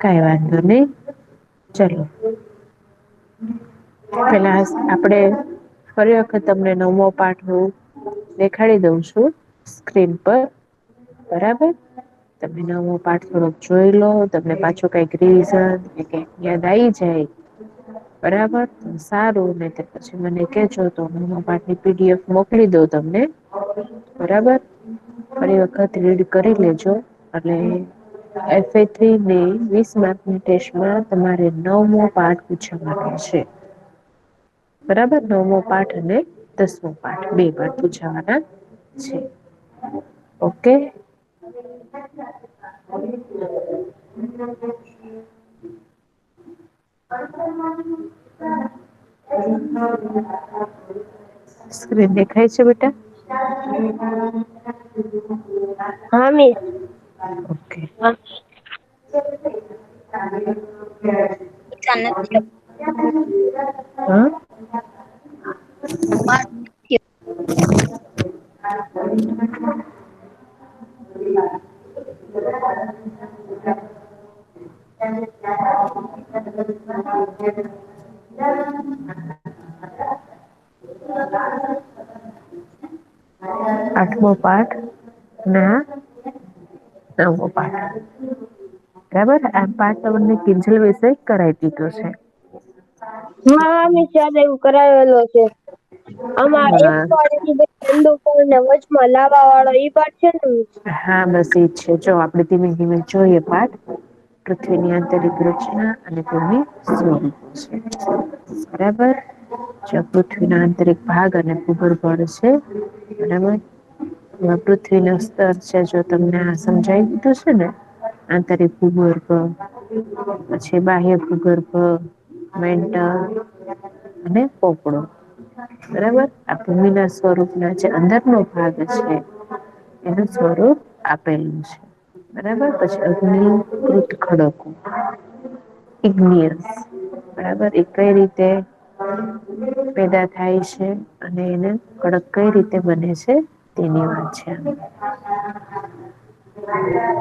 કઈ વાંધો નહી ચલો. પેલા આપડે ફરી વખત તમને નવમો પાઠ નું દેખાડી દઉં છું સ્ક્રીન પર બરાબર. તમે નવમો પાઠ થોડોક જોઈ લો તમને પાછું કઈક રિવિઝન કે યાદ આવી જાય બરાબર સારું ને પછી મને કેજો તો હું પાઠની પીડીએફ મોકલી દઉં તમને બરાબર ફરી વખત રીડ કરી લેજો અને FA3 20 માર્કની ટેસ્ટમાં તમારે નવમો પાઠ પૂછવાનો છે. બરાબર નવમો પાઠ અને 10મો પાઠ બે પાઠ પૂછાવાના છે. ઓકે. સ્ક્રીન દેખાય છે બેટા? હા મિસ. ઓકે. હા. આઠમો પાઠ ના નવમો પાઠ બરાબર આ પાઠ તમને કિંજલ વિશે કરાવી દીધો છે. હા મિસ યાદ આવ્યું કરાવેલો છે આમાં એક હા ને વચમાં લાવા વાળો ઈ પાઠ છે ને મિસ? હા બસ એજ છે જો આપડે ધીમે ધીમે જોઈએ પાઠ પૃથ્વીની આંતરિક રચના અને તેની સ્વરૂપો છે બરાબર. પૃથ્વીના આંતરિક ભાગ અને ભૂગર્ભળ છે બરાબર. પૃથ્વી નું સ્તર છે જો તમને આ સમજાઈ દીધું છે ને આંતરિક ભૂગર્ભ પછી બાહ્ય ભૂગર્ભ મેન્ટલ અને પોપડો બરાબર આ ભૂમિ ના સ્વરૂપ ના જે અંદરનો ભાગ છે એનું સ્વરૂપ આપેલું છે. બરાબર પછી અગ્નિકૃત ખડકો ઇગ્નયસ બરાબર એ કઈ રીતે પેદા થાય છે અને એને કડક કઈ રીતે બને છે તેની વાત છે.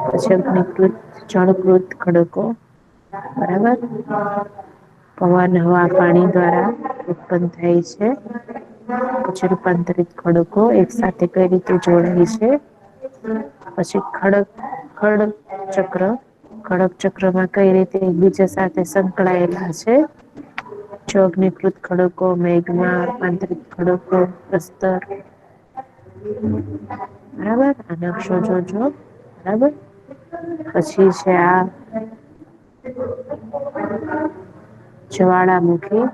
પછી અગ્નિકૃત જળકૃત ખડકો બરાબર. પવન હવા પાણી દ્વારા ઉત્પન્ન થાય છે. પછી રૂપાંતરિત ખડકો એક સાથે કઈ રીતે જોડાય છે. પછી ખડક ચક્ર ખડક ચક્ર માં કઈ રીતે એકબીજા સાથે સંકળાયેલા છે. અગ્નિકૃત ખડકો મેઘમાં આંતરિક ખડકો અસ્તર બરાબર આ નકશો જોજો બરાબર. પછી છે આ જ્વાળામુખી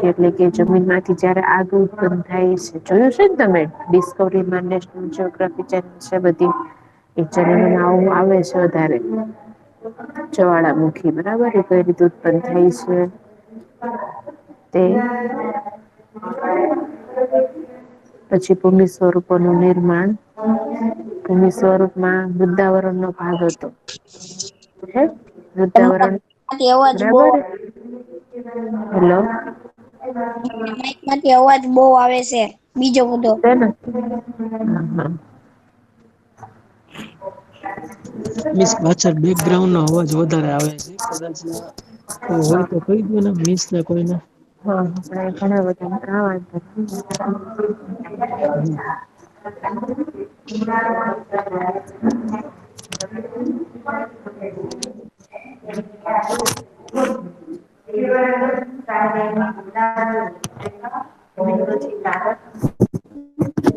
એટલે કે જમીન માંથી જયારે આગ ઉત્પન્ન થાય છે જોયું છે ને તમે ડિસ્કવરીમાં નેશનલ જિયોગ્રાફી ચેનલ છે બધી એ ચેનલોમાં આવું આવે છે વધારે જ્વાળામુખી બરાબર એ કઈ રીતે ઉત્પન્ન થાય છે. તે પછી ભૂમિ સ્વરૂપો નું નિર્માણ ભૂમિ સ્વરૂપમાં વૃદ્દાવરણ નો ભાગ હતો. વૃદાવરણ તમારી અવાજ બહુ બરાબર હેલો માઈક માંથી અવાજ બહુ આવે છે બીજો બધો મિસ પાછળ બેકગ્રાઉન્ડ નો અવાજ વધારે આવે છે કદાચ કોઈ હોય તો કહી દો ને મિસ ને કોઈને હા ઘણા બધા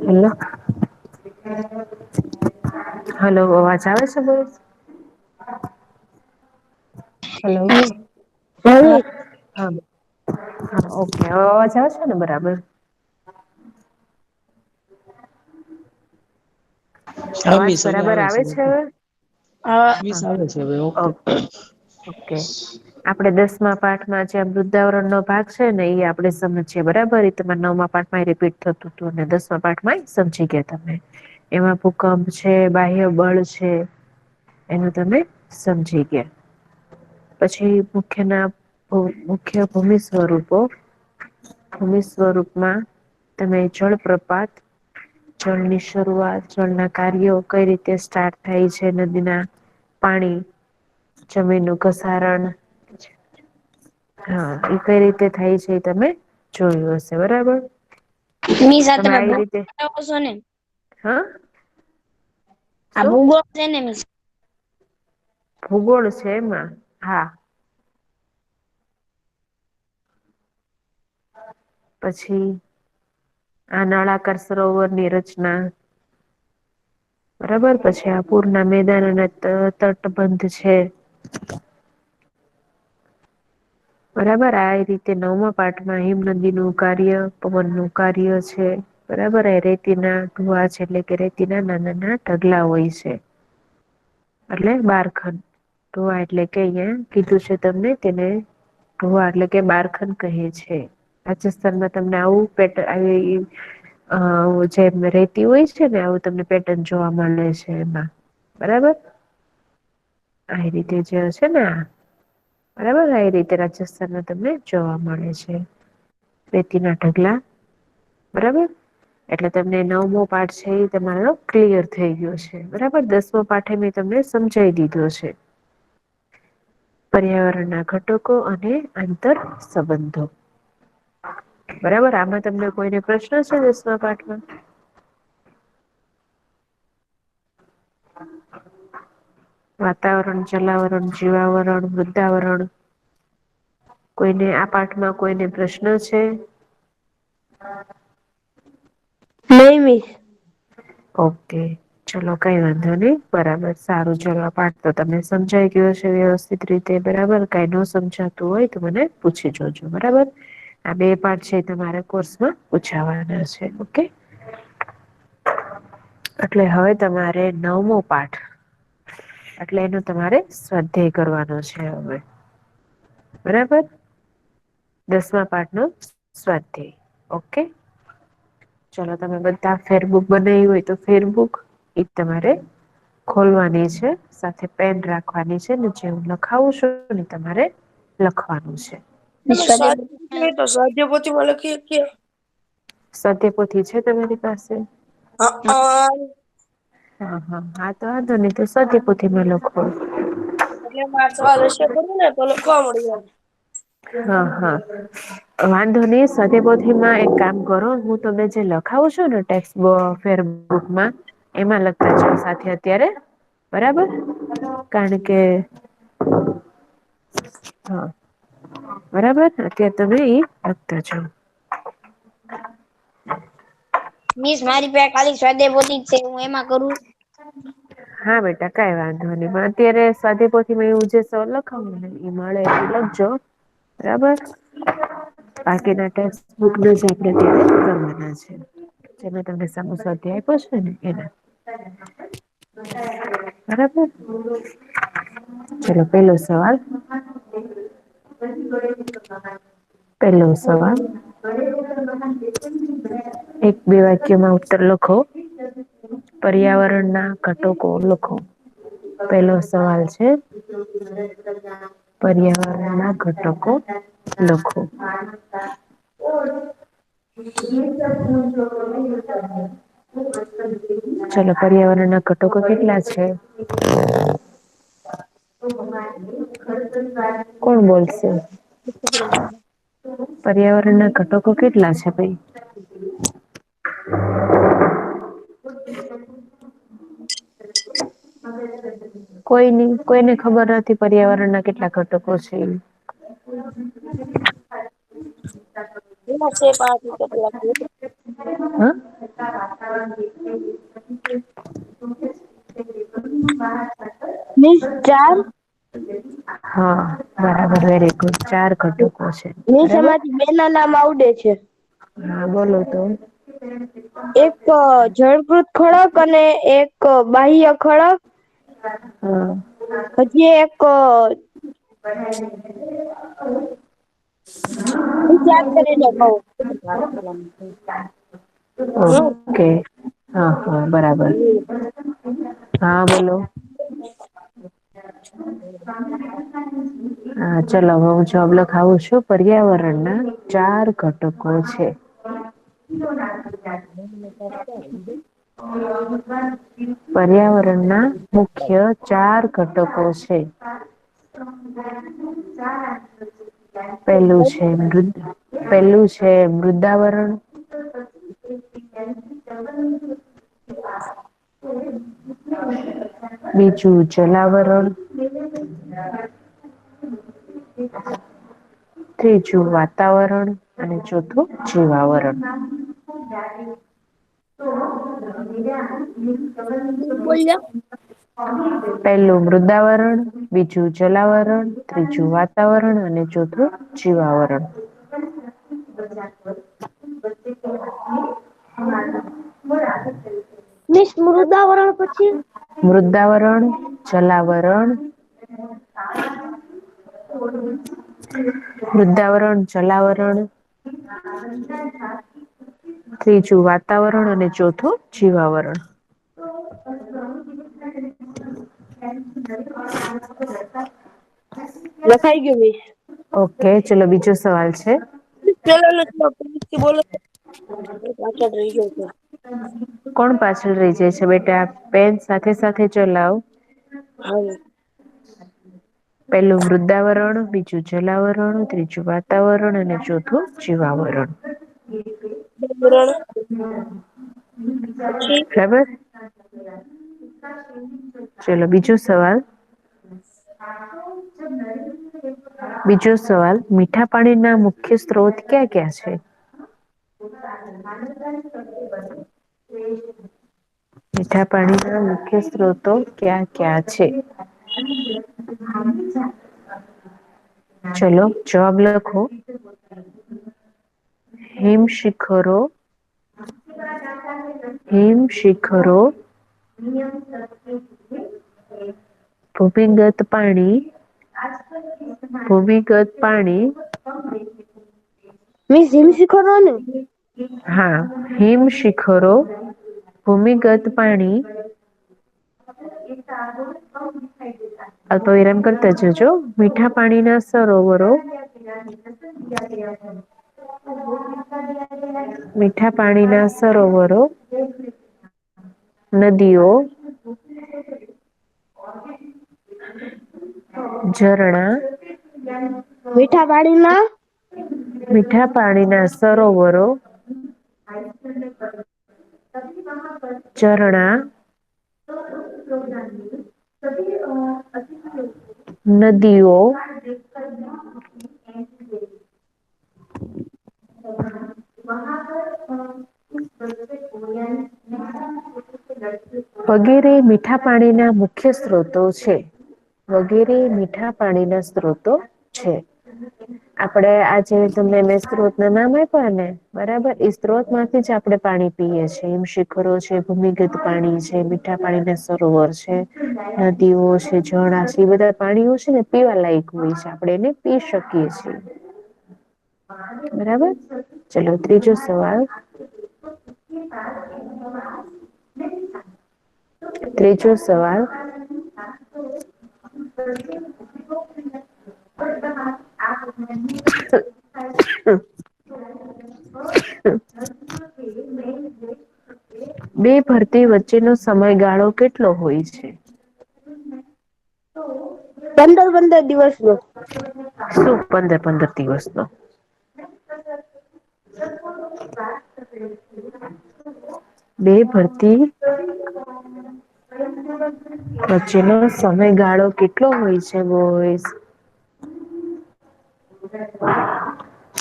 હમ હલો અવાજ આવે છે બોલ હલો હા હા ઓકે હવે અવાજ આવે છે ને બરાબર હા અવાજ મિસ હવે બરાબર આવે છે ઓકે હવે મિસ આવે છે હવે ઓકે ઓકે આપડે 10મા પાઠમાં જે વૃદ્દાવરણ નો ભાગ છે ને એ આપડે સમજીએ બરાબર એ તમારે 9મા પાઠમાં રિપીટ થતું હતું અને 10મા પાઠમાં સમજી ગયા તમે એમાં ભૂકંપ છે બાહ્ય બળ છે એનું તમે સમજી ગયા પછી મુખ્ય ભૂમિ સ્વરૂપો ભૂમિ સ્વરૂપમાં તમે જળ પ્રપાત જળની શરૂઆત જળના કાર્યો કઈ રીતે સ્ટાર્ટ થાય છે નદીના પાણી જમીનનું ઘસારણ હા એ કઈ રીતે થાય છે એ તમે જોયું હશે બરાબર. મિસ આ તમે આવી રીતે ભૂગોળ છો ને હા આ શું ભૂગોળ છે ને મિસ ભૂગોળ છે એમાં હા. પછી આ નળાકાર સરોવરની રચના બરાબર પછી આ પૂરના મેદાન અને તટબંધ છે. બરાબર આ રીતે નવમા પાઠમાં હિમ નદીનું કાર્ય પવન નું કાર્ય છે. બરાબર એ રેતીના ધુવા છે એટલે કે રેતીના નાના નાના ઢગલા હોય છે. એટલે બારખંડ ધોવા એટલે કે અહિયાં કીધું છે તમને તેને ધોવા એટલે કે બારખંડ કહે છે રાજસ્થાનમાં તમને આવું જેમ રેતી હોય છે ને આવું તમને પેટર્ન જોવા મળે છે એમાં બરાબર આ રીતે જે છે ને બરાબર એ રીતે રાજસ્થાનમાં તમને જોવા મળે છે રેતીના ઢગલા બરાબર એટલે તમને નવમો પાઠ છે એ તમારો ક્લિયર થઈ ગયો છે બરાબર દસમો પાઠે મેં તમને સમજાઈ દીધો છે. પર્યાવરણના ઘટકો અને આંતર સંબંધો બરાબર આમાં તમને કોઈને પ્રશ્ન છે દસમા પાઠમાં વાતાવરણ જલાવરણ જીવાવરણ વૃદ્દાવરણ કોઈને આ પાઠમાં કોઈને પ્રશ્ન છે. નહી મિસ ઓકે ચલો કઈ વાંધો નહી બરાબર સારું ચલો આ પાઠ તો તમને સમજાઈ ગયો છે વ્યવસ્થિત રીતે બરાબર કઈ ન સમજાતું હોય તો મને પૂછી જોજો બરાબર આ બે પાઠ છે તમારા કોર્સમાં પૂછાવાના છે ઓકે એટલે હવે તમારે નવમો પાઠ એટલે એનું તમારે સ્વાધ્યાય કરવાનો છે હવે બરાબર દસમા પાઠ નો સ્વાધ્યાય ઓકે ચલો તમે બધા ફેરબુક બનાવી હોય તો ફેરબુક એક તમારે ખોલવાની છે સાથે પેન રાખવાની છે ને જે હું લખાવું છું ને તમારે લખવાનું છે. તો સ્વાધ્યાયપોથીમાં લખી શકીએ સ્વાધ્યાયપોથી છે તમારી પાસે હા તો વાંધો નહી તો સ્વાધ્યાયપોથીમાં લખો એટલે મારે સવાલ હશે ખરું ને તો લખવા મળી હા વાંધો નહી સ્વાધ્યાયપોથીમાં એક કામ કરો હું તમે જે લખાવું છું ને ટેક્સ્ટ ફેરબુકમાં એમાં લખતા જાઓ સાથે અત્યારે બરાબર કારણ કે હા બરાબર અત્યારે તમે એ લખતા જાઓ મિસ મારી પાસે ખાલી સ્વાધ્યાયપોથી જ છે હું એમાં કરું હા બેટા કઈ વાંધો નહી પણ અત્યારે સ્વાધ્યાયપોથીમાં એવું જે સર લખાવે ને એ મળે એ લખજો બરાબર બાકીના ટેક્સ્ટબુક જ આપણે ત્યારે કરવાના છે. જે મેં તમને સમૂહ સ્વાધ્યાય આપ્યો છે ને એના બરાબર ચલો પેલો સવાલ પેલો સવાલ એક બે વાક્યમાં ઉત્તર લખો પર્યાવરણના ઘટકો લખો પેલો સવાલ છે. પર્યાવરણના ઘટકો લખો ચલો પર્યાવરણના ઘટકો કેટલા છે. કોણ બોલશે પર્યાવરણના ઘટકો કેટલા છે ભાઈ કોઈને ખબર નથી પર્યાવરણના કેટલા ઘટકો છે. મિસ 4 હા બરાબર વેરી ગુડ 4 ઘટકો છે. મિસ બરાબર એમાંથી બે ના નામ આવડે છે. હા બોલો તો એક જળકૃત ખડક અને એક બાહ્ય ખડક હા હજી એક યાદ કરીને કહું ઓકે હા બરાબર હા બોલો હા ચલો હું જવાબ લખાવું છું પર્યાવરણના 4 ઘટકો છે. પર્યાવરણના મુખ્ય 4 ઘટકો છે. પેલું છે વૃદ્ધાવરણ. બીજું જલાવરણ. ત્રીજું વાતાવરણ અને ચોથું જીવાવરણ. બોલ્યા પેલું મૃદાવરણ, બીજું જલાવરણ, ત્રીજું વાતાવરણ અને ચોથું જીવાવરણ. મિસ મૃદાવરણ પછી? મૃદાવરણ, જલાવરણ. વૃદ્ધાવરણ, જલાવરણ. ત્રીજું વાતાવરણ અને ચોથું જીવાવરણ. લખાઈ ગયું મિસ. ઓકે ચલો બીજો સવાલ છે. બોલો પાછળ રહી ગયો છે. કોણ પાછળ રહી જાય છે બેટા પેન સાથે સાથે ચલાવ. હા. પેલું વૃદ્ધાવરણ, બીજું જલાવરણ, ત્રીજું વાતાવરણ અને ચોથું જીવાવરણ. પછી બરાબર. ચલો બીજો સવાલ. બીજો સવાલ મીઠા પાણીના મુખ્ય સ્ત્રોત ક્યાં ક્યાં છે? મીઠા પાણીના મુખ્ય સ્ત્રોતો ક્યાં ક્યાં છે? ચલો જવાબ લખો. હિમ શિખરો. હિમ શિખરો. ભૂમિગત પાણી. ભૂમિગત પાણી. મિસ હિમ શિખરો ને? હા હિમ શિખરો, ભૂમિગત પાણી. અલ્પવિરામ કરતા જજો. મીઠા પાણીના સરોવરો. મીઠા પાણીના સરોવરો. નદીઓ. ઝરણા. મીઠા પાણીના મીઠા પાણીના સરોવરો. ઝરણા. નદીઓ. વગેરે મીઠા પાણીના મુખ્ય સ્ત્રોતો છે. વગેરે મીઠા પાણીના સ્ત્રોતો છે. આપડે આજે તમને મેં સ્ત્રોત ના નામ આપ્યા ને બરાબર એ સ્ત્રોત માંથી જ આપણે પાણી પીએ છીએ. હિમ શીખરો છે, ભૂમિગત પાણી છે, મીઠા પાણીના સરોવર છે. નદીઓ છે, ઝરણા છે, એ બધા પાણીઓ છે ને પીવા લાયક હોય છે. આપણે એને પી શકીએ છીએ. બરાબર ચલો ત્રીજો સવાલ. ત્રીજો સવાલ. બે ભરતી વચ્ચેનો સમયગાળો કેટલો હોય છે? 15 દિવસનો. શું 15 દિવસનો? બે ભરતી વચ્ચેનો સમયગાળો કેટલો હોય છે બોયઝ?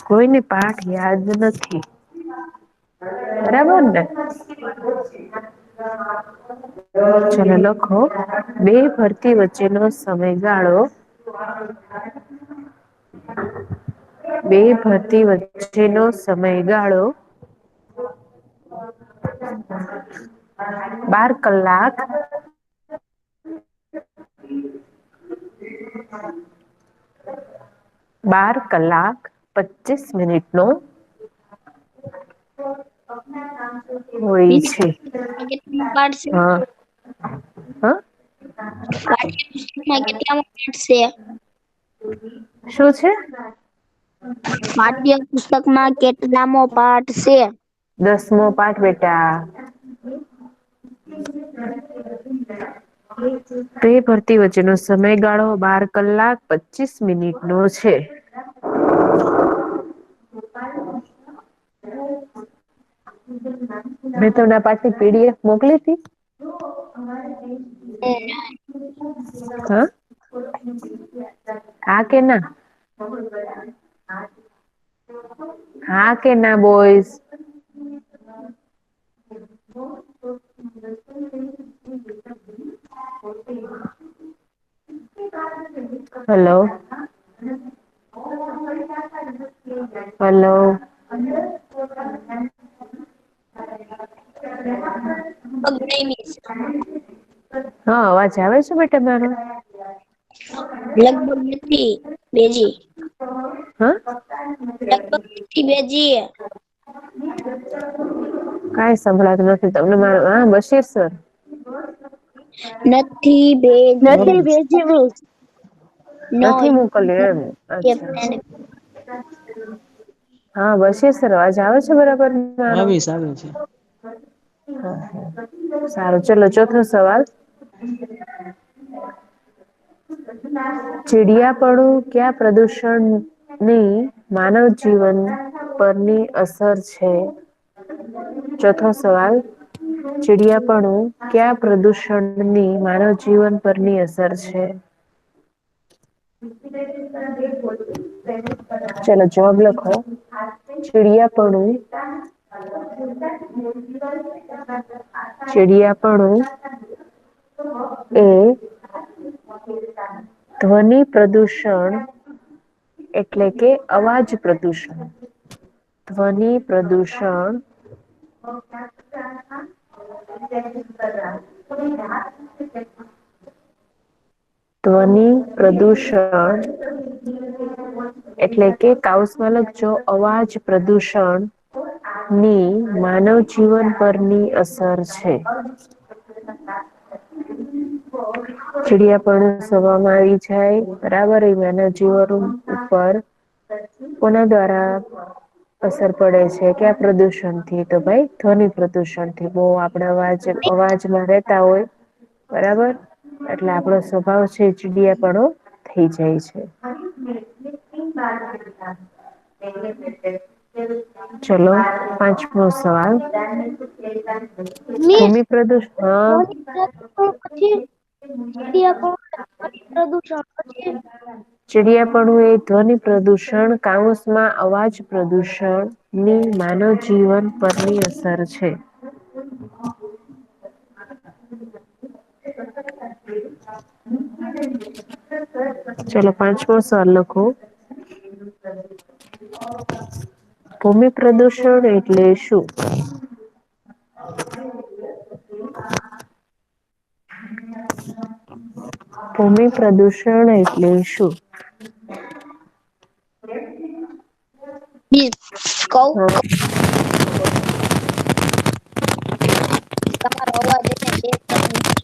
કોઈને પાઠ યાદ નથી. બરાબર ને? ચલો લખો. બે ભરતી વચ્ચેનો સમયગાળો બે ભરતી વચ્ચેનો સમયગાળો 12 કલાક 12 કલાક 25 મિનિટનો હોય મિસ છે. કેટલા પાઠ છે? હા. હા? પાઠ્યપુસ્તકમાં કેટલામો પાઠ છે? શું છે? પાઠ્યપુસ્તકમાં કેટલામો પાઠ છે? 10મો પાઠ બેટા. બે ભરતી વચ્ચેનો સમયગાળો 12 કલાક 25 મિનિટ નો છે. મેં તમને આ પાઠની PDF મોકલી હતી. હા હા કે ના. હા કે ના બોયઝ. હલો. હલો. હા અવાજ આવે છે બેટા મારો. લગભગ નથી બેજી. હા. લગભગ નથી બેજી. કઈ સંભળાતું નથી તમને માર હા બશીર સર. નથી નથી બેજી. ભેજી મીન્સ નથી મોકલ્યું એમ અચ્છા. ફ્રેન્ડ હા બશીર સર અવાજ આવે છે બરાબર મારો. આવીશ આવે છે. સારું ચલો ચોથો સવાલ. ચીડિયાપડું ક્યાં પ્રદુષણની માનવ જીવન પરની અસર છે. ચોથો સવાલ. ચીડિયાપણું ક્યાં પ્રદુષણની માનવ જીવન પરની અસર છે. ચલો જવાબ લખો. ચીડિયાપડું ચીડિયાપણું એ ધ્વનિ પ્રદૂષણ એટલે કે અવાજ પ્રદુષણ. ધ્વનિ પ્રદૂષણ ધ્વનિ પ્રદૂષણ એટલે કે કાઉસમાં લખજો અવાજ પ્રદૂષણ ની માનવ જીવન પરની અસર છે. ચીડિયાપણું સવામાં આવી જાય બરાબર એ માનવ જીવન ઉપર કોના દ્વારા અસર પડે છે ક્યાં પ્રદુષણ થી તો ભાઈ ધ્વનિ પ્રદુષણ થી બહુ આપડે અવાજમાં રહેતા હોય બરાબર એટલે આપડો સ્વભાવ છે ચીડિયાપણો થઈ જાય છે. ચલો પાંચમો સવાલ. મિસ ભૂમિ પ્રદૂષણ હા. ધ્વનિ પ્રદૂષણ પછી ચીડિયાપણું પ્રદૂષણ પછી ચીડિયાપણું એ ધ્વનિ પ્રદૂષણ કાઉસમાં અવાજ પ્રદૂષણ ની માનવ જીવન પરની અસર છે. ચલો પાંચમો સવાલ લખો. ભૂમિ પ્રદૂષણ એટલે શું? ભૂમિ પ્રદૂષણ એટલે શું? કઉ હા. તમારો અવાજ એને આવે છે.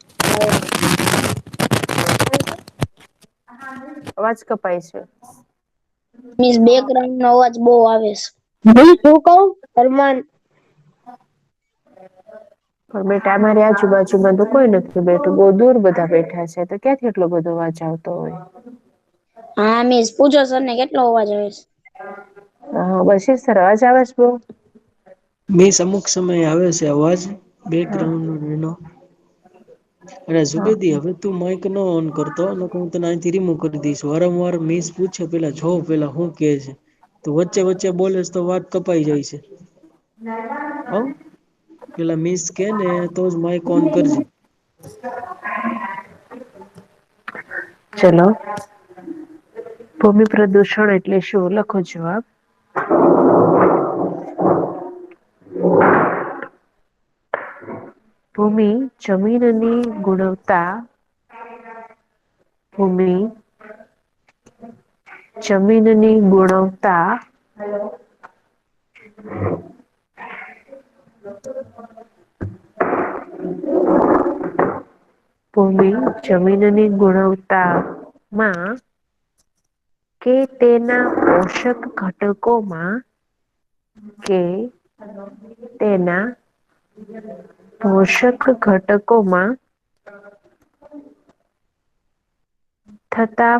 અવાજ કપાય છે. મીન્સ બેકગ્રાઉન્ડ નો અવાજ બહુ આવે છે. શું કવ અરમાન પણ બેટા અમારી આજુબાજુમાં તો કોઈ નથી બેઠું બહુ દૂર બધા બેઠા છે તો ક્યાંથી એટલો બધો અવાજ આવતો હોય. હા મિસ પૂછો સર ને કેટલો અવાજ આવે છે. હા બશીર સર અવાજ આવે છે બહુ. મિસ અમુક સમય આવે છે અવાજ હા બેકગ્રાઉન્ડ નો અરે હા જુબેદી હવે તું માઈક ન ઓન કરતો હું તને અહીંથી રીમુવ કરી દઈશ વારંવાર મિસ પૂછે પેલા જોવ પેલા હું કે છે. તો વચ્ચે વચ્ચે બોલે તો વાત કપાઈ જાય છે. હો પેલા મિસ કે ને તો જ માઈક ઓન કરજે. ચલો. ભૂમિ પ્રદૂષણ એટલે શું લખો જવાબ. ભૂમિ જમીનની ગુણવત્તા ભૂમિ જમીનની ગુણવત્તા ભૂમિ જમીનની ગુણવત્તામાં કે તેના પોષક ઘટકોમાં કે તેના પોષક ઘટકોમાં થતા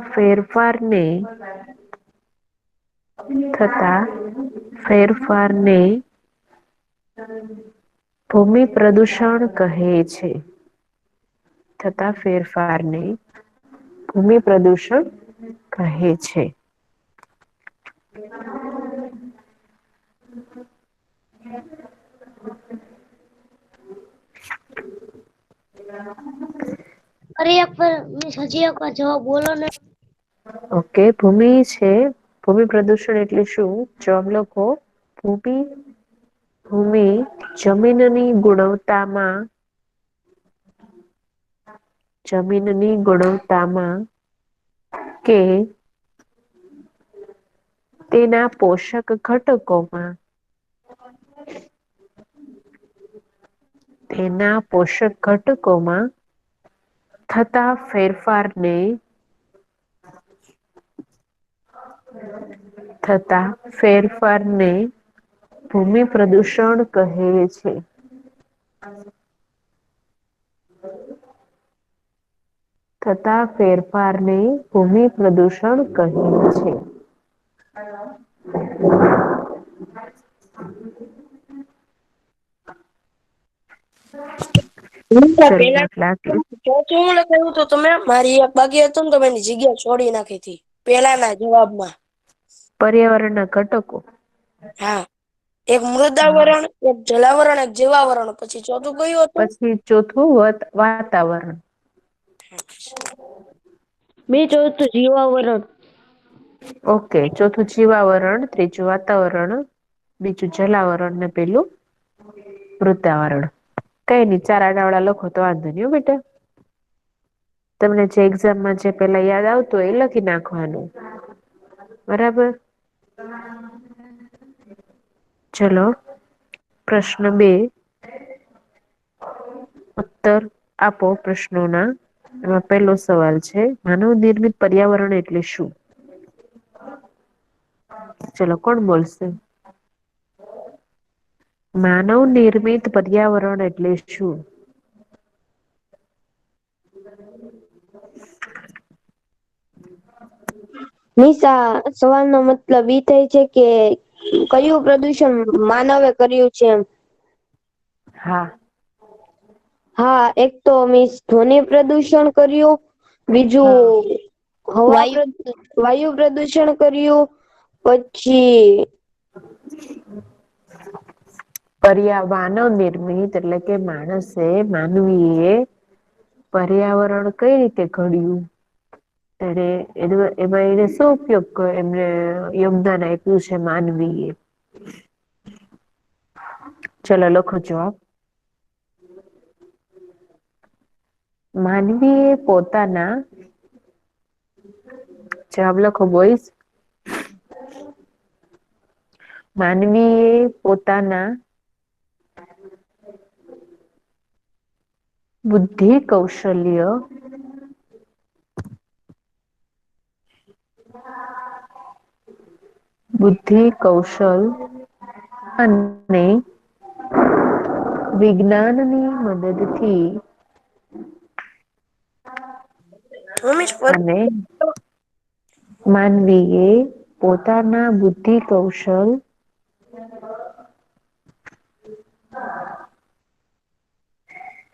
ફેરફારને ભૂમિ પ્રદૂષણ કહે છે. થતા ફેરફારને ભૂમિ પ્રદૂષણ કહે છે. અરે એક વાર હજી એક વાર જવાબ બોલો ને. ઓકે ભૂમિ છે. ભૂમિ પ્રદૂષણ એટલે શું? જવાબ લખો. ભૂમિ જમીનની ગુણવત્તામાં કે તેના પોષક ઘટકોમાં થતા ફેરફારને ભૂમિ પ્રદૂષણ કહે છે. થતા ફેરફારને ભૂમિ પ્રદૂષણ કહે છે. ચલો દાખલા કે ચોથું હું લખાયું તો તમે મારી એક બાકી હતું ને તો એની જગ્યા છોડી નાખી હતી પેલાના જવાબમાં. પર્યાવરણના ઘટકો. હા એક મૃદાવરણ, એક જલાવરણ, એક જીવાવરણ. પછી ચોથું કયું હતું? પછી ચોથું વાતાવરણ. મેં જોયું તું જીવાવરણ. ઓકે ચોથું જીવાવરણ, ત્રીજું વાતાવરણ, બીજું જલાવરણ ને પેલું મૃદાવરણ. કઈ નઈ ચાર આડાવાળા લખો તો વાંધો નહી હો બેટા. તમને જે એક્ઝામમાં જે પેલા યાદ આવતું હોય એ લખી નાખવાનું. બરાબર. ચલો પ્રશ્ન 2. ઉત્તર આપો પ્રશ્નોના. એમાં પહેલો સવાલ છે માનવ નિર્મિત પર્યાવરણ એટલે શું? ચલો કોણ બોલશે? માનવ નિર્મિત પર્યાવરણ એટલે શું? નિશા સવાલનો મતલબ ઈ થાય છે કે કયું પ્રદૂષણ માનવે કર્યું છે એમ. હા. હા એક તો ધ્વનિ પ્રદૂષણ કર્યું, હા બીજું વાયુ પ્રદૂષણ કર્યું, પછી માનવ નિર્મિત એટલે કે માનવીએ પર્યાવરણ કઈ રીતે ઘડ્યું? એમાં એને શું ઉપયોગ એમને યોગદાન આપ્યું છે માનવીએ? ચલો લખો જવાબ. માનવીએ પોતાના જવાબ લખો બોઈસ. માનવીએ પોતાના બુદ્ધિ કૌશલ્ય અને વિજ્ઞાનની મદદથી અને માનવીએ પોતાના બુદ્ધિ કૌશલ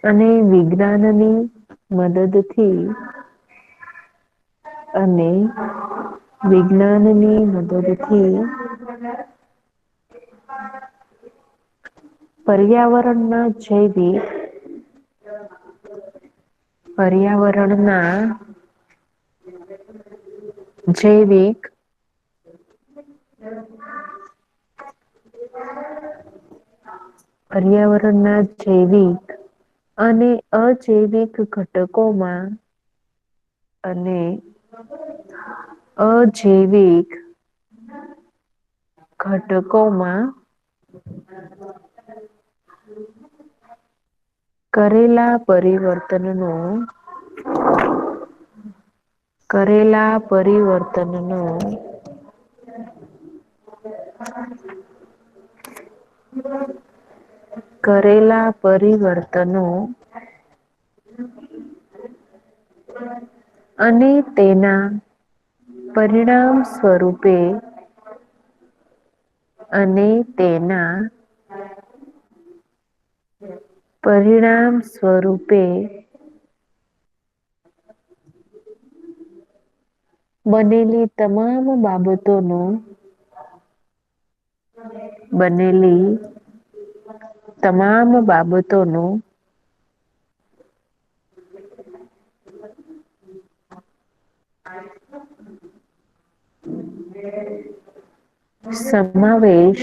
અને વિજ્ઞાનની મદદથી પર્યાવરણના જૈવિક અને અજૈવિક ઘટકોમાં અને અજૈવિક ઘટકોમાં કરેલા પરિવર્તનનો કરેલા પરિવર્તનો અને તેના પરિણામ સ્વરૂપે અને તેના પરિણામ સ્વરૂપે બનેલી તમામ બાબતોનું બનેલી તમામ બાબતોનું સમાવેશ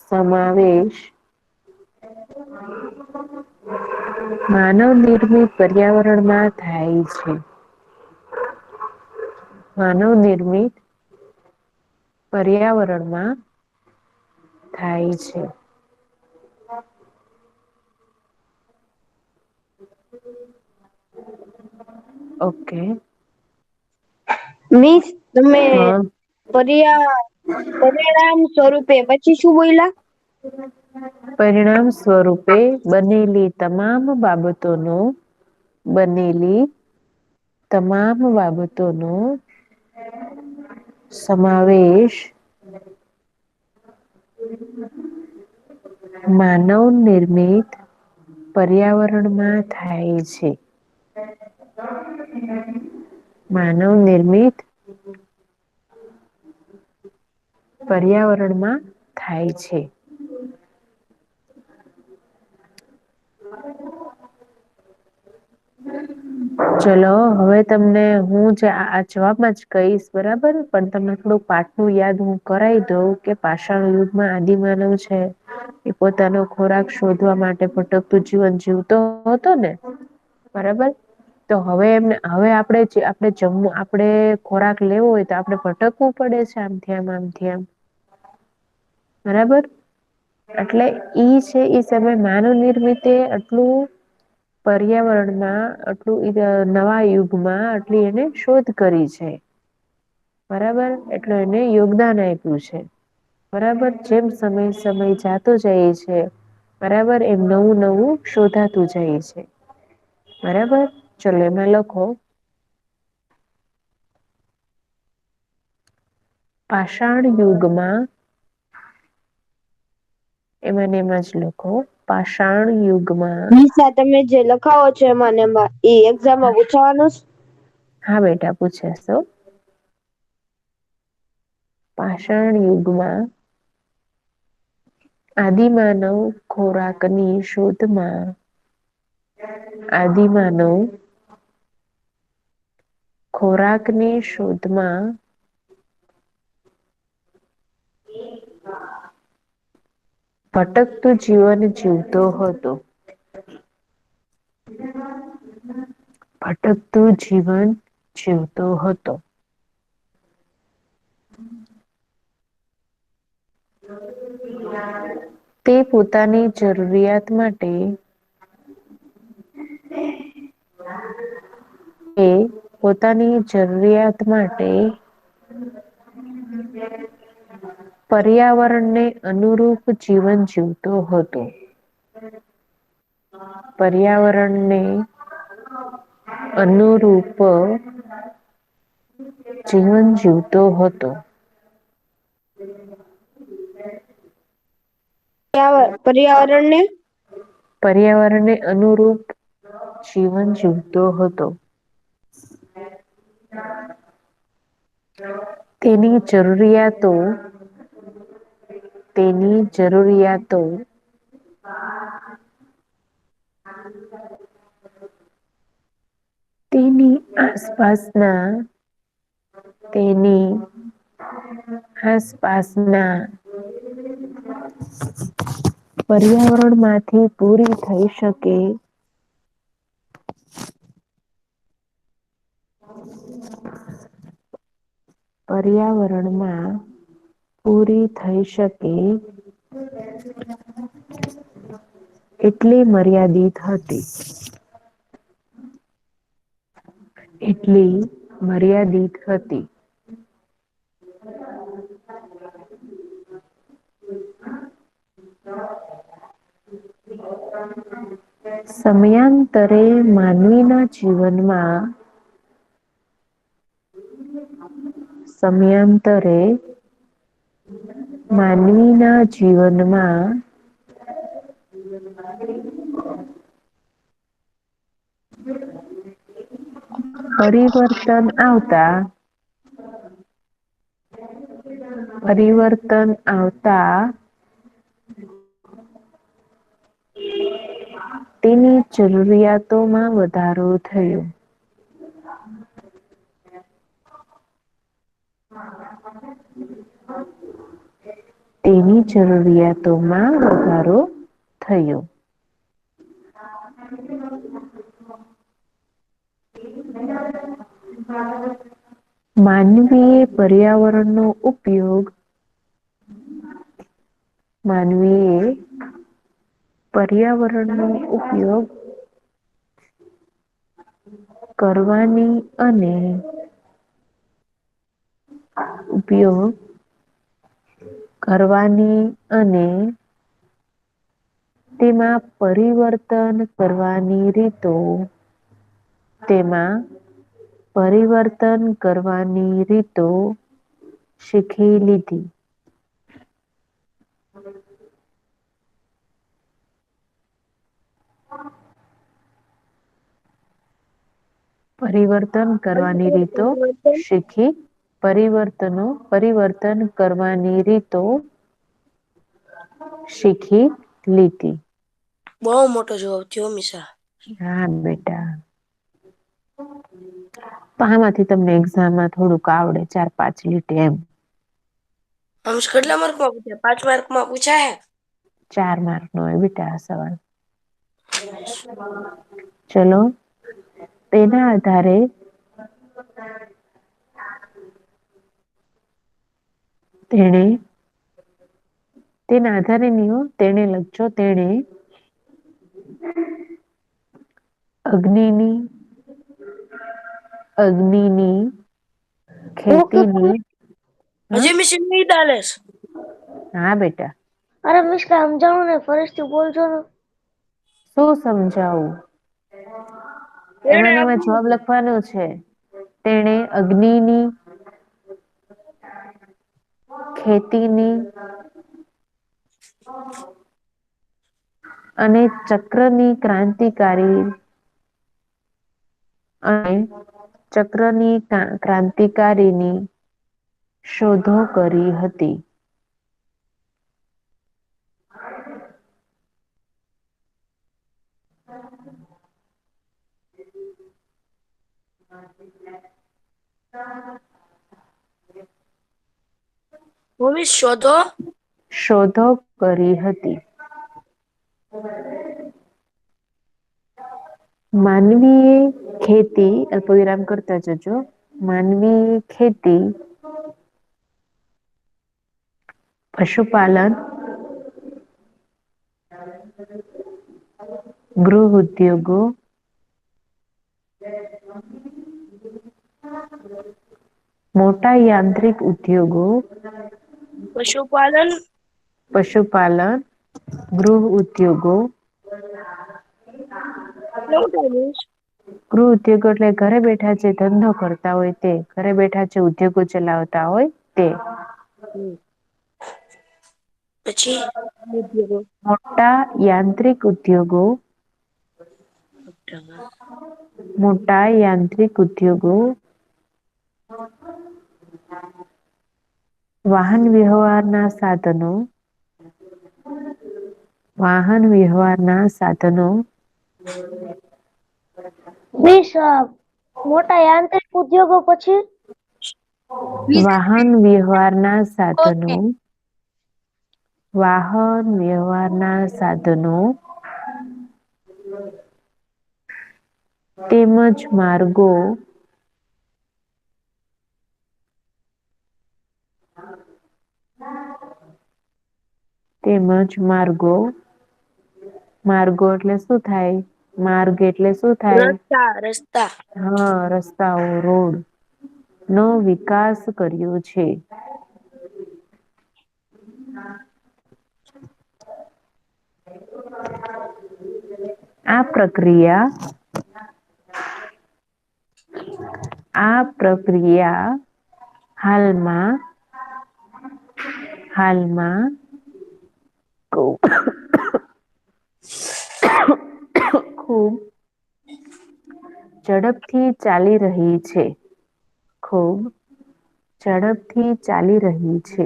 સમાવેશ માનવ નિર્મિત પર્યાવરણમાં થાય છે. માનવ નિર્મિત પર્યાવરણમાં થાય છે. ઓકે. મિસ તમે હા પરિણામ સ્વરૂપે પછી શું બોયલા? પરિણામ સ્વરૂપે બનેલી તમામ બાબતોનો બનેલી તમામ બાબતોનો સમાવેશ માનવ નિર્મિત પર્યાવરણમાં થાય છે. માનવ નિર્મિત પર્યાવરણમાં થાય છે. ચલો હવે તમને હું આ જવાબમાં જ કહીશ બરાબર પણ તમને થોડુંક પાઠનું યાદ હું કરાઈ દઉં કે પાષાણ યુગમાં આદિમાનવ છે. એ પોતાનો ખોરાક શોધવા માટે ભટકતું જીવન જીવતો હતો ને બરાબર તો હવે આપણે ખોરાક લેવો હોય તો આપણે ભટકવું પડે છે આમથી આમ બરાબર એટલે ઈ છે ઈ સમય માનવ નિર્મિત આટલું પર્યાવરણમાં આટલું નવા યુગમાં આટલી એને શોધ કરી છે. બરાબર એટલે એને યોગદાન આપ્યું છે. બરાબર જેમ સમય જાતો જાય છે. બરાબર એમ નવું શોધાતું જાય છે. બરાબર ચલો એમાં લખો પાષાણ યુગમાં એમાંને એમાં જ લખો પાષાણ યુગમાં નિશા તમે જે લખાવો છો એમાં ને એમાં એ એક્ઝામમાં પૂછાવાનું છે? હા બેટા પૂછાશે હો. પાષાણ યુગમાં આદિમાનવ ખોરાકની શોધમાં આદિમાનવ ખોરાકની શોધમાં ભટકતું જીવન જીવતો હતો. ભટકતું જીવન જીવતો હતો. તે પોતાની જરૂરિયાત માટે એ પોતાની જરૂરિયાત માટે પર્યાવરણને અનુરૂપ જીવન જીવતો હતો. પર્યાવરણને અનુરૂપ જીવન જીવતો હતો. પર્યાવરણને પર્યાવરણને અનુરૂપ જીવન જીવતો હતો. તેની જરૂરિયાતો તેની આસપાસના પર્યાવરણ માંથી પૂરી થઈ શકે પર્યાવરણમાં પૂરી થઈ શકે એટલી મર્યાદિત હતી. એટલી મર્યાદિત હતી. સમયાંતરે માનવીના જીવનમાં સમયાંતરે માનવીના જીવનમાં પરિવર્તન આવતા પરિવર્તન આવતા તેની જરૂરિયાતોમાં વધારો થયો. તેની જરૂરિયાતોમાં વધારો થયો. માનવીય પર્યાવરણનો ઉપયોગ માનવીએ પર્યાવરણનો ઉપયોગ કરવાની અને ઉપયોગ કરવાની અને તેમાં પરિવર્તન કરવાની રીતો તેમાં પરિવર્તન કરવાની રીતો શીખી લીધી. પરિવર્તન કરવાની રીતો શીખી પરિવર્તન કરવાની રીતો શીખી લીધી. બહુ મોટો જવાબ થયો મિશા. હા બેટા. આમાંથી તમને એક્ઝામમાં થોડુંક આવડે 4-5 લીટી એમ. આમ કેટલા માર્કમાં પૂછાય? 5 માર્કમાં પૂછાય? 4 માર્કનો હોય બેટા આ સવાલ. ચલો તેના આધારે તેના આધારે નહી હો તેને લખજો તેણે અગ્નિની ખેતીની હા હજી મિશન નહીં ચાલેસ. હા બેટા. અરે મિસ્કા સમજાણું ને ફરીથી બોલજો ને. શું સમજાવું? એમાં ને એમાં જવાબ લખવાનો છે. તેણે અગ્નિની ખેતીની અને ચક્રની ક્રાંતિકારીની શોધો કરી હતી. ભૂમિ શોધો શોધો કરી હતી. માનવીએ ખેતી અલ્પવિરામ કરતા જજો. માનવી ખેતી પશુપાલન ગૃહ ઉદ્યોગો મોટા યાંત્રિક ઉદ્યોગો પશુપાલન ગૃહ ઉદ્યોગો ગૃહ ઉદ્યોગો એટલે ઘરે બેઠા જે ધંધો કરતા હોય તે ઘરે બેઠા જે ઉદ્યોગો ચલાવતા હોય તે પછી મોટા યાંત્રિક ઉદ્યોગો મોટા યાંત્રિક ઉદ્યોગો વાહન વ્યવહારના સાધનો મોટા યાંત્રિક ઉદ્યોગો પછી વાહન વ્યવહારના સાધનો ઓકે વાહન વ્યવહારના સાધનો તેમજ માર્ગો માર્ગો એટલે શું થાય? માર્ગ એટલે શું થાય? રસ્તા હા રસ્તાઓ રોડ નો વિકાસ કર્યો છે. આ પ્રક્રિયા હાલમાં ખૂબ ઝડપથી ચાલી રહી છે. ખૂબ ઝડપથી ચાલી રહી છે.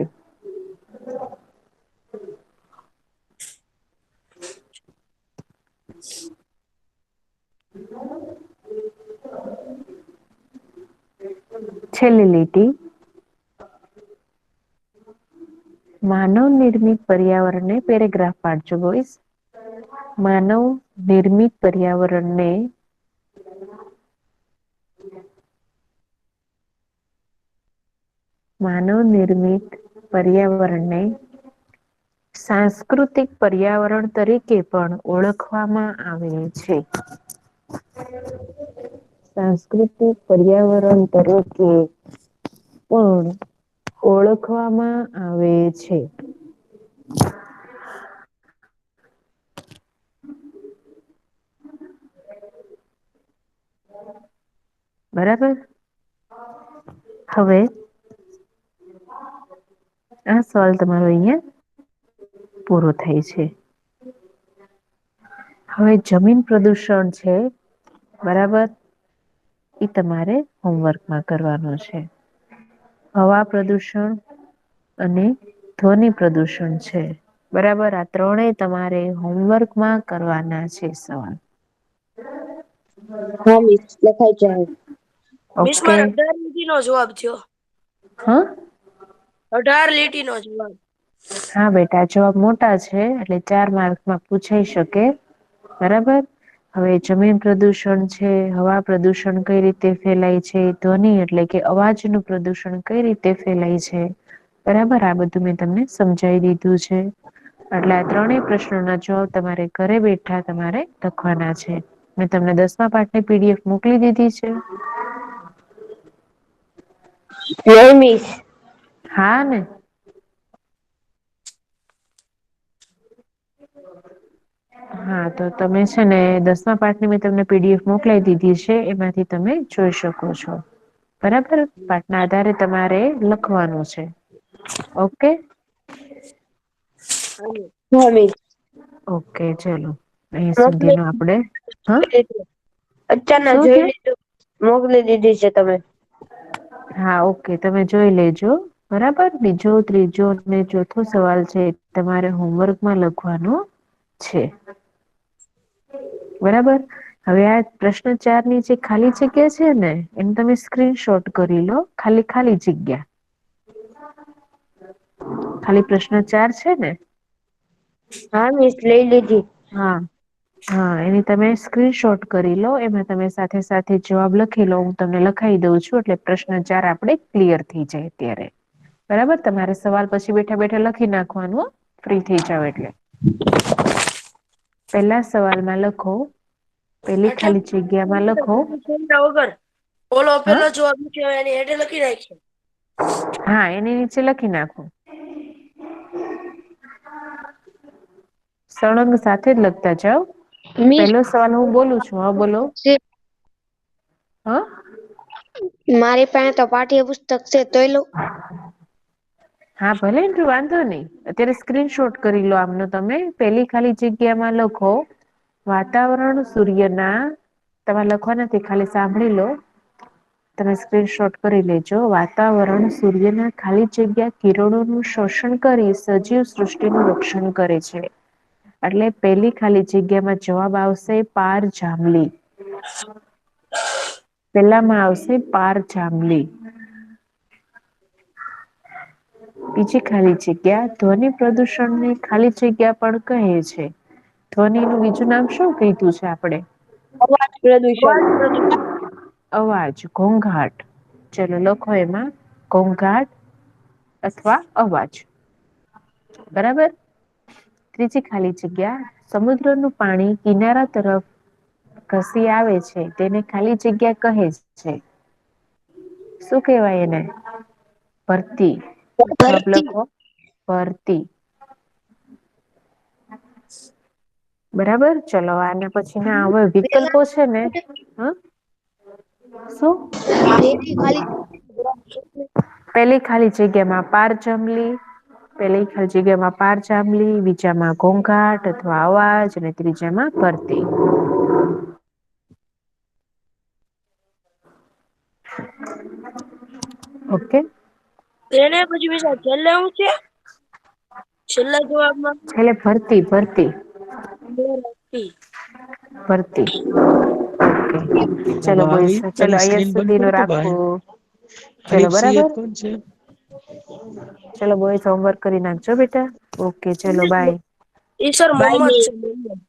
છેલ્લી લીટી માનવ નિર્મિત પર્યાવરણને પેરેગ્રાફ પાડજો બોઈસ. માનવ નિર્મિત પર્યાવરણને માનવ નિર્મિત પર્યાવરણને સાંસ્કૃતિક પર્યાવરણ તરીકે પણ ઓળખવામાં આવે છે. સાંસ્કૃતિક પર્યાવરણ તરીકે પણ ઓળખવામાં આવે છે. બરાબર. હવે આ સવાલ તમારો અહિયાં પૂરો થાય છે. હવે જમીન પ્રદૂષણ છે બરાબર. એ તમારે હોમવર્કમાં કરવાનું છે. હવા પ્રદુષણ અને ધ્વનિ પ્રદૂષણ છે. બરાબર આ ત્રણેય તમારે હોમવર્કમાં કરવાના છે સવાલ. હા મિસ લખાઈ જાય. મિસ ઓકે મારે 18 લીટીનો જવાબ થયો. હા 18 લીટીનો જવાબ. હા બેટા જવાબ મોટા છે એટલે 4 માર્કમાં પૂછાઈ શકે. બરાબર. હવે જમીન પ્રદૂષણ છે હવા પ્રદુષણ કઈ રીતે ફેલાય છે ધ્વનિ એટલે કે અવાજનું પ્રદુષણ કઈ રીતે ફેલાય છે બરાબર આ બધું મેં તમને સમજાઈ દીધું છે. એટલે આ ત્રણેય પ્રશ્નોના જવાબ તમારે ઘરે બેઠા તમારે લખવાના છે. મેં તમને 10મા પાઠની પીડીએફ મોકલી દીધી છે. નહીં મિસ. હા ને હા તો તમે છે ને 10મા પાઠની મેં તમને પીડીએફ મોકલાઈ દીધી છે એમાંથી તમે જોઈ શકો છો. બરાબર પાઠના આધારે તમારે લખવાનું છે. ઓકે. હા મિસ. ઓકે ચલો અહીં મોકલી સુધીનો આપડે હા અચાનક શું જોઈ થયું લીધું મોકલી દીધી છે તમે. હા ઓકે તમે જોઈ લેજો. બરાબર બીજો ત્રીજો અને ચોથો સવાલ છે તમારે હોમવર્કમાં લખવાનો છે. બરાબર. હવે આ પ્રશ્ન 4 ની જે ખાલી જગ્યા છે ને એને તમે સ્ક્રીનશોટ કરી લો. ખાલી ખાલી જગ્યા. ખાલી પ્રશ્ન 4 છે ને હા મિસ લઈ લીધી. હા. હા એની તમે સ્ક્રીનશોટ કરી લો એમાં તમે સાથે સાથે જવાબ લખી લો. તમને લખાઈ દઉં છું એટલે પ્રશ્ન 4 આપડે ક્લિયર થઈ જાય ત્યારે. બરાબર તમારે સવાલ પછી બેઠા બેઠા લખી નાખવાનું ફ્રી થઈ જાવ એટલે. પેલા સવાલમાં લખો પેલી ખાલી જગ્યામાં લખો વગર ઓલો હા પેલો જવાબ મૂક્યો એની હેઠે લખી નાખ્યો. હા એની નીચે લખી નાખો. સળંગ સાથે જ લખતા જાવ. મિસ પેલો સવાલ હું બોલું છું હા બોલો હા. મારી પાસે તો પાઠ્યપુસ્તક છે તોય લઉં. હા ભલે ને વાંધો નઈ અત્યારે સ્ક્રીનશોટ કરી લો આમનો તમે પેલી ખાલી જગ્યામાં લખો વાતાવરણ સૂર્યના તમારે લખવા નથી ખાલી સાંભળી લો. તમે સ્ક્રીનશોટ કરી લેજો વાતાવરણ સૂર્યના ખાલી જગ્યા કિરણોનું શોષણ કરી સજીવ સૃષ્ટિનું રક્ષણ કરે છે. એટલે પેલી ખાલી જગ્યામાં જવાબ આવશે પાર જાંબલી. પેલામાં આવશે પાર જાંબલી. બીજી ખાલી જગ્યા ધ્વનિ પ્રદૂષણની ખાલી જગ્યા પણ કહે છે. ધ્વનિનું બીજું નામ શું કીધું છે આપડે? અવાજ પ્રદૂષણ. અવાજ ઘોંઘાટ ચલો લખો એમાં ઘોંઘાટ અથવા અવાજ બરાબર. ત્રીજી ખાલી જગ્યા સમુદ્રનું પાણી કિનારા તરફ ઘસી આવે છે તેને ખાલી જગ્યા કહે છે. શું કેવાય એને ભરતી જવાબ ભરતી લખો ભરતી. બરાબર, ચલો આને પછી ના હવે વિકલ્પો છે ને, હ શું? પેલી ખાલી પેલી ખાલી જગ્યામાં પારચમલી, પેલી ખાલી જગ્યામાં પાર ચાંબલી, બીજામાં ઘોંઘાટ અથવા અવાજ અને ત્રીજામાં ભરતી. ઓકે. તેને પછી વિચાર છેલ્લે હું છે? છેલ્લા જવાબમાં છેલ્લે ભરતી ભરતી. ભરતી. ચલો બોઈસ ભાઈ ચલો પેલી અહીંયા સ્ક્રીન બંધ સુધી નું કરતો ભાઈ. રાખું. ચલો હનીફ બરાબર. સૈયદ કોણ છે? ચલો બોઈસ હોમવર્ક કરી નાખજો બેટા. ઓકે ચલો બાય. ઈ સર મોહમ્મદ છે મોહમ્મદ.